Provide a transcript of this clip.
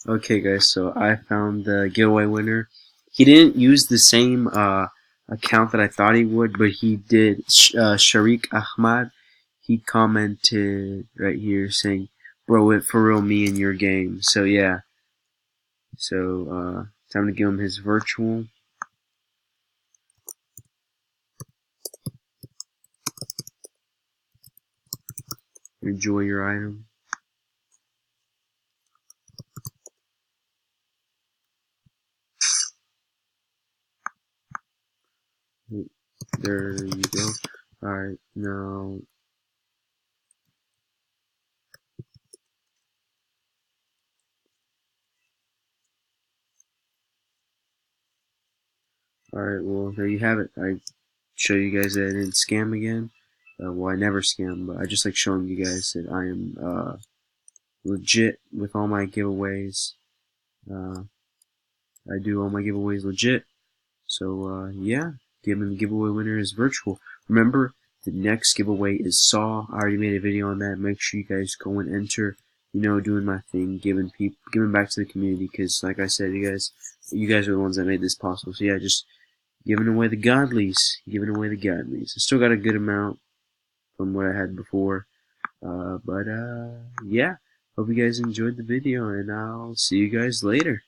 Okay, guys, so I found the giveaway winner. He didn't use the same account that I thought he would, but he did. Sharik Ahmad, he commented right here saying, "Bro, it for real me in your game." So yeah, so time to give him his virtual. Enjoy your item. There you go. Alright, now alright, well there you have it. I show you guys that I didn't scam again. Well, I never scam, but I just like showing you guys that I am legit with all my giveaways. Uh, I do all my giveaways legit. So yeah, giving the giveaway winner is virtual. Remember, the next giveaway is Saw. I already made a video on that. Make sure you guys go and enter. You know, doing my thing, giving back to the community. Because, like I said, you guys are the ones that made this possible. So yeah, just giving away the godlies, giving away the godlies. I still got a good amount from what I had before. But yeah, hope you guys enjoyed the video, and I'll see you guys later.